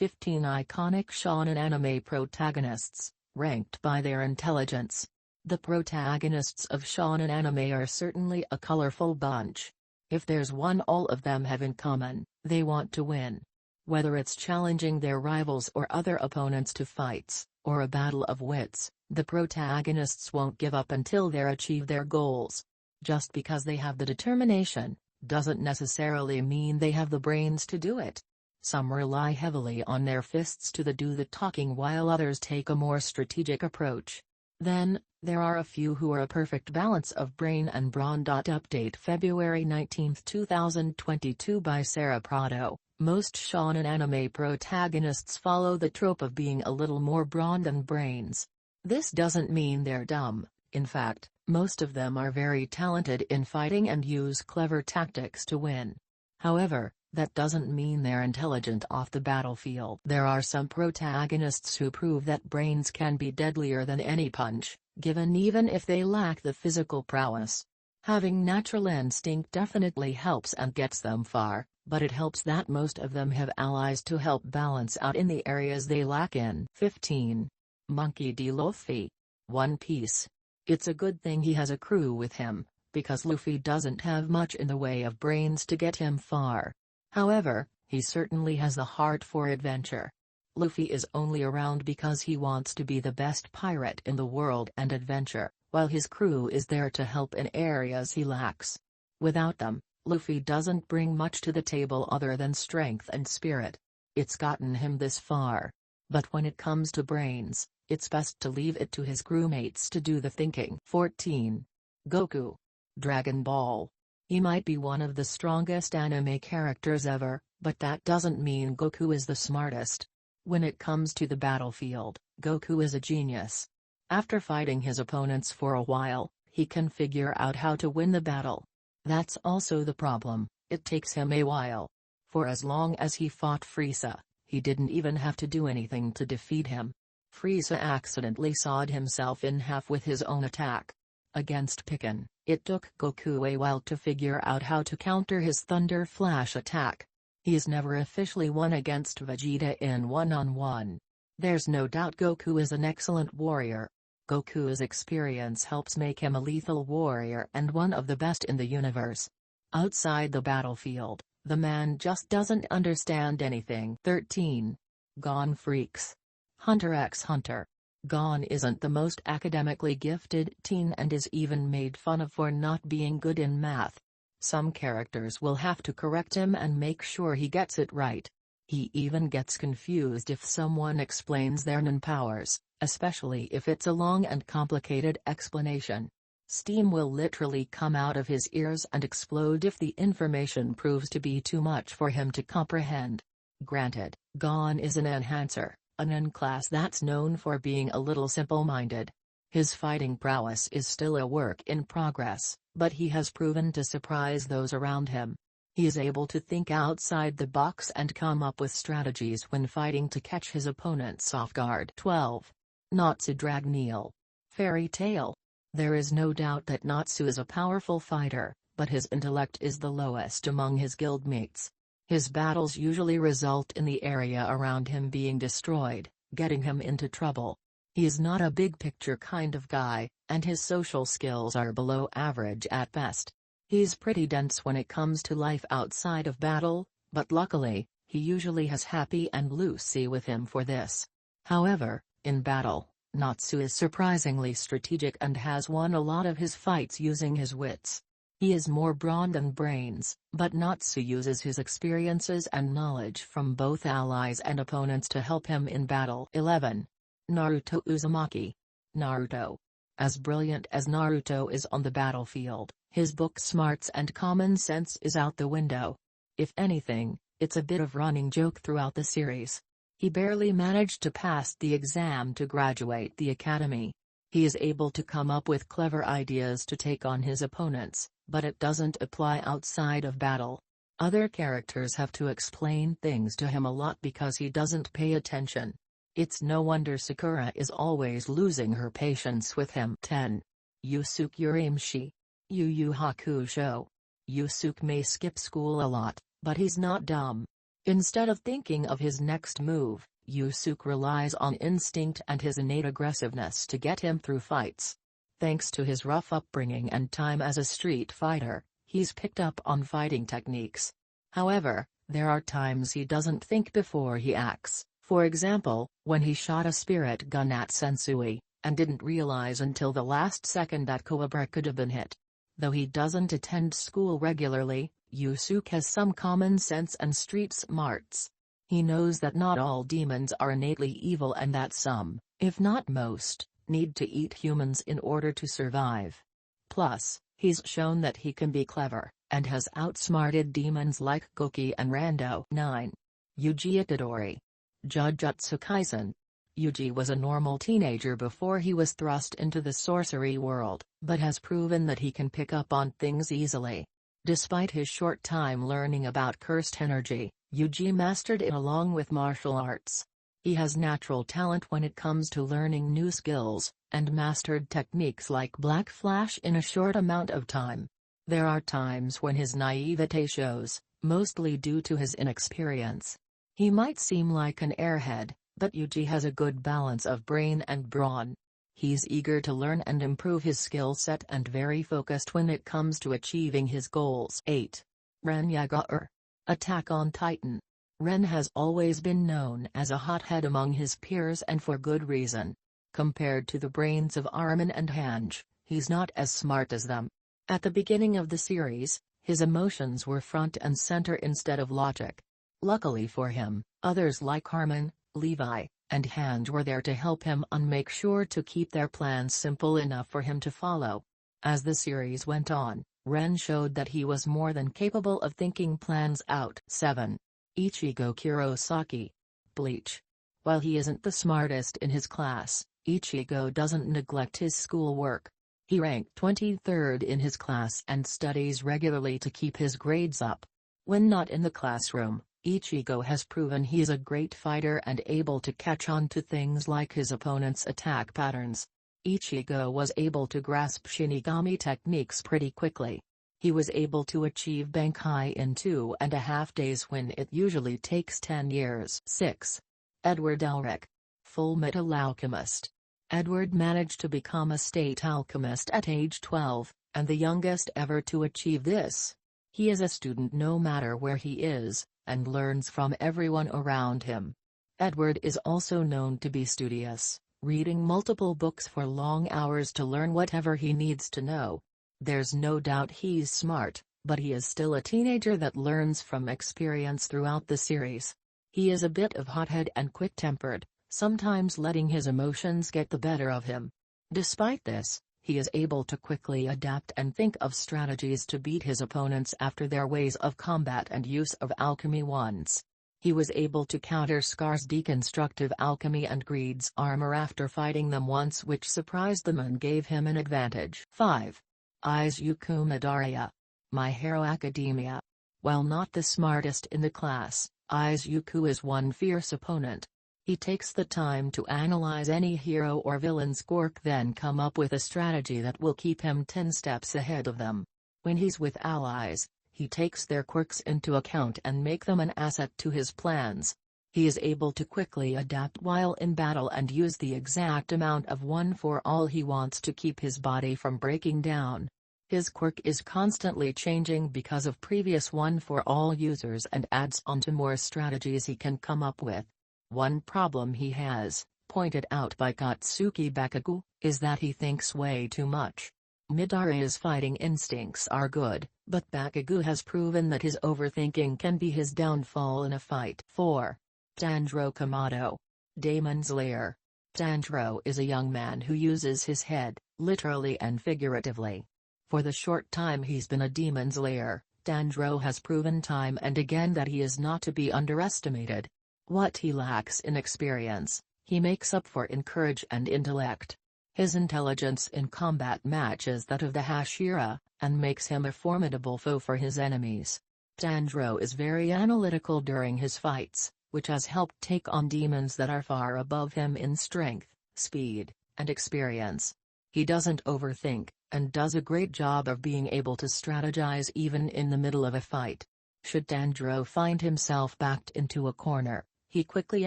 15 Iconic shonen anime protagonists, ranked by their intelligence. The protagonists of shonen anime are certainly a colorful bunch. If there's one all of them have in common, they want to win. Whether it's challenging their rivals or other opponents to fights, or a battle of wits, the protagonists won't give up until they achieve their goals. Just because they have the determination, doesn't necessarily mean they have the brains to do it. Some rely heavily on their fists to do the talking while others take a more strategic approach. Then, there are a few who are a perfect balance of brain and brawn. Update February 19, 2022 by Sarah Prado. Most shonen anime protagonists follow the trope of being a little more brawn than brains. This doesn't mean they're dumb. In fact, most of them are very talented in fighting and use clever tactics to win. However, that doesn't mean they're intelligent off the battlefield. There are some protagonists who prove that brains can be deadlier than any punch, given even if they lack the physical prowess. Having natural instinct definitely helps and gets them far, but it helps that most of them have allies to help balance out in the areas they lack in. 15. Monkey D. Luffy. One Piece. It's a good thing he has a crew with him, because Luffy doesn't have much in the way of brains to get him far. However, he certainly has the heart for adventure. Luffy is only around because he wants to be the best pirate in the world and adventure, while his crew is there to help in areas he lacks. Without them, Luffy doesn't bring much to the table other than strength and spirit. It's gotten him this far. But when it comes to brains, it's best to leave it to his crewmates to do the thinking. 14. Goku. Dragon Ball. He might be one of the strongest anime characters ever, but that doesn't mean Goku is the smartest. When it comes to the battlefield, Goku is a genius. After fighting his opponents for a while, he can figure out how to win the battle. That's also the problem, it takes him a while. For as long as he fought Frieza, he didn't even have to do anything to defeat him. Frieza accidentally sawed himself in half with his own attack. Against Piccin, it took Goku a while to figure out how to counter his Thunder Flash attack. He's never officially won against Vegeta in one-on-one. There's no doubt Goku is an excellent warrior. Goku's experience helps make him a lethal warrior and one of the best in the universe. Outside the battlefield, the man just doesn't understand anything. 13. Gon Freaks. Hunter x Hunter. Gon isn't the most academically gifted teen and is even made fun of for not being good in math. Some characters will have to correct him and make sure he gets it right. He even gets confused if someone explains their nin powers, especially if it's a long and complicated explanation. Steam will literally come out of his ears and explode if the information proves to be too much for him to comprehend. Granted, Gon is an enhancer, an N class that's known for being a little simple-minded. His fighting prowess is still a work in progress, but he has proven to surprise those around him. He is able to think outside the box and come up with strategies when fighting to catch his opponents off guard. 12. Natsu Dragneel. Fairy Tail. There is no doubt that Natsu is a powerful fighter, but his intellect is the lowest among his guildmates. His battles usually result in the area around him being destroyed, getting him into trouble. He is not a big-picture kind of guy, and his social skills are below average at best. He's pretty dense when it comes to life outside of battle, but luckily, he usually has Happy and Lucy with him for this. However, in battle, Natsu is surprisingly strategic and has won a lot of his fights using his wits. He is more brawn than brains, but Natsu uses his experiences and knowledge from both allies and opponents to help him in battle. 11. Naruto Uzumaki. Naruto. As brilliant as Naruto is on the battlefield, his book smarts and common sense is out the window. If anything, it's a bit of running joke throughout the series. He barely managed to pass the exam to graduate the academy. He is able to come up with clever ideas to take on his opponents, but it doesn't apply outside of battle. Other characters have to explain things to him a lot because he doesn't pay attention. It's no wonder Sakura is always losing her patience with him. 10. Yusuke Urameshi. Yu Yu Hakusho. Yusuke may skip school a lot, but he's not dumb. Instead of thinking of his next move, Yusuke relies on instinct and his innate aggressiveness to get him through fights. Thanks to his rough upbringing and time as a street fighter, he's picked up on fighting techniques. However, there are times he doesn't think before he acts, for example, when he shot a spirit gun at Sensui, and didn't realize until the last second that Cobra could have been hit. Though he doesn't attend school regularly, Yusuke has some common sense and street smarts. He knows that not all demons are innately evil and that some, if not most, need to eat humans in order to survive. Plus, he's shown that he can be clever, and has outsmarted demons like Goki and Rando. 9. Yuji Itadori. Jujutsu Kaisen. Yuji was a normal teenager before he was thrust into the sorcery world, but has proven that he can pick up on things easily. Despite his short time learning about cursed energy, Yuji mastered it along with martial arts. He has natural talent when it comes to learning new skills, and mastered techniques like Black Flash in a short amount of time. There are times when his naivete shows, mostly due to his inexperience. He might seem like an airhead, but Yuji has a good balance of brain and brawn. He's eager to learn and improve his skill set and very focused when it comes to achieving his goals. 8. Ren Yagure. Attack on Titan. Ren has always been known as a hothead among his peers and for good reason. Compared to the brains of Armin and Hange, he's not as smart as them. At the beginning of the series, his emotions were front and center instead of logic. Luckily for him, others like Armin, Levi, and Hange were there to help him and make sure to keep their plans simple enough for him to follow. As the series went on, Ren showed that he was more than capable of thinking plans out. 7. Ichigo Kurosaki. Bleach. While he isn't the smartest in his class, Ichigo doesn't neglect his schoolwork. He ranked 23rd in his class and studies regularly to keep his grades up. When not in the classroom, Ichigo has proven he is a great fighter and able to catch on to things like his opponent's attack patterns. Ichigo was able to grasp Shinigami techniques pretty quickly. He was able to achieve Bankai in 2.5 days when it usually takes 10 years. 6. Edward Elric. Full Metal Alchemist. Edward managed to become a state alchemist at age 12, and the youngest ever to achieve this. He is a student no matter where he is, and learns from everyone around him. Edward is also known to be studious, reading multiple books for long hours to learn whatever he needs to know. There's no doubt he's smart, but he is still a teenager that learns from experience throughout the series. He is a bit of hothead and quick-tempered, sometimes letting his emotions get the better of him. Despite this, he is able to quickly adapt and think of strategies to beat his opponents after their ways of combat and use of alchemy once. He was able to counter Scar's deconstructive alchemy and Greed's armor after fighting them once, which surprised them and gave him an advantage. 5. Izuku Midoriya. My Hero Academia. While not the smartest in the class, Izuku is one fierce opponent. He takes the time to analyze any hero or villain's quirk, then come up with a strategy that will keep him 10 steps ahead of them. When he's with allies, he takes their quirks into account and make them an asset to his plans. He is able to quickly adapt while in battle and use the exact amount of one for all he wants to keep his body from breaking down. His quirk is constantly changing because of previous one for all users and adds on to more strategies he can come up with. One problem he has, pointed out by Katsuki Bakugo, is that he thinks way too much. Midoriya's fighting instincts are good, but Bakugo has proven that his overthinking can be his downfall in a fight. 4. Tanjiro Kamado. Damon's Lair. Tanjiro is a young man who uses his head, literally and figuratively. For the short time he's been a Demon's Lair, Tanjiro has proven time and again that he is not to be underestimated. What he lacks in experience, he makes up for in courage and intellect. His intelligence in combat matches that of the Hashira, and makes him a formidable foe for his enemies. Tanjiro is very analytical during his fights, which has helped take on demons that are far above him in strength, speed, and experience. He doesn't overthink, and does a great job of being able to strategize even in the middle of a fight. Should Tanjiro find himself backed into a corner, he quickly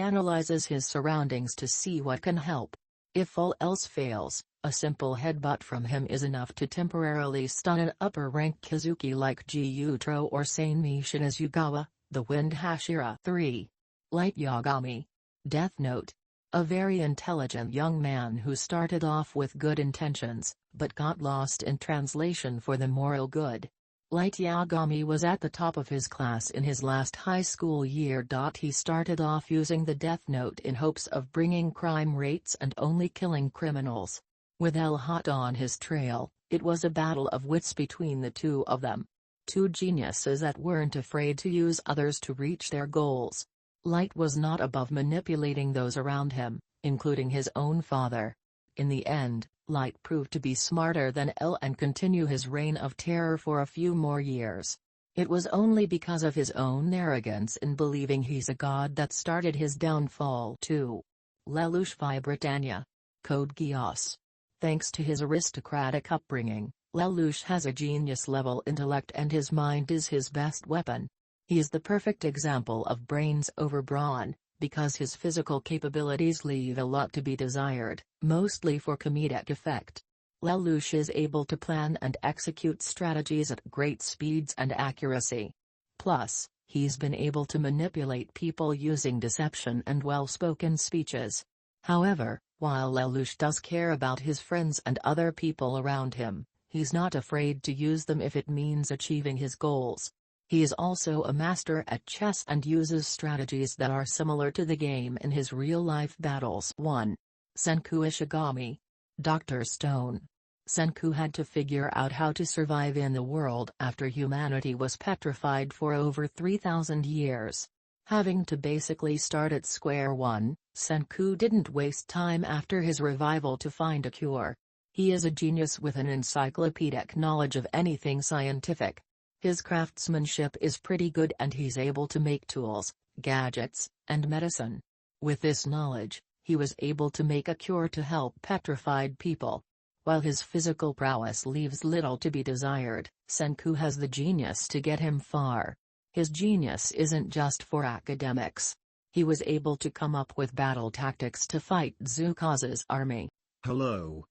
analyzes his surroundings to see what can help. If all else fails, a simple headbutt from him is enough to temporarily stun an upper-ranked Kizuki like Gyutro or Sanemi Shinazugawa, the Wind Hashira. 3. Light Yagami. Death Note. A very intelligent young man who started off with good intentions, but got lost in translation for the moral good. Light Yagami was at the top of his class in his last high school year. He started off using the Death Note in hopes of bringing crime rates and only killing criminals. With L hot on his trail, it was a battle of wits between the two of them. Two geniuses that weren't afraid to use others to reach their goals. Light was not above manipulating those around him, including his own father. In the end, Light proved to be smarter than L and continue his reign of terror for a few more years. It was only because of his own arrogance in believing he's a god that started his downfall. 2. Lelouch v Britannia. Code Geass. Thanks to his aristocratic upbringing, Lelouch has a genius-level intellect and his mind is his best weapon. He is the perfect example of brains over brawn, because his physical capabilities leave a lot to be desired, mostly for comedic effect. Lelouch is able to plan and execute strategies at great speeds and accuracy. Plus, he's been able to manipulate people using deception and well-spoken speeches. However, while Lelouch does care about his friends and other people around him, he's not afraid to use them if it means achieving his goals. He is also a master at chess and uses strategies that are similar to the game in his real-life battles. 1. Senku Ishigami. Dr. Stone. Senku had to figure out how to survive in the world after humanity was petrified for over 3,000 years. Having to basically start at square one, Senku didn't waste time after his revival to find a cure. He is a genius with an encyclopedic knowledge of anything scientific. His craftsmanship is pretty good and he's able to make tools, gadgets, and medicine. With this knowledge, he was able to make a cure to help petrified people. While his physical prowess leaves little to be desired, Senku has the genius to get him far. His genius isn't just for academics. He was able to come up with battle tactics to fight Tsukasa's army. Hello.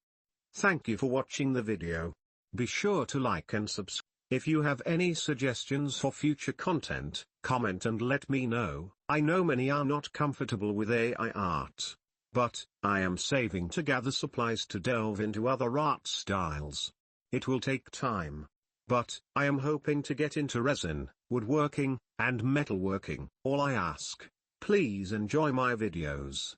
Thank you for watching the video. Be sure to like and subscribe. If you have any suggestions for future content, comment and let me know. I know many are not comfortable with AI art. But, I am saving to gather supplies to delve into other art styles. It will take time. But, I am hoping to get into resin, woodworking, and metalworking. All I ask, please enjoy my videos.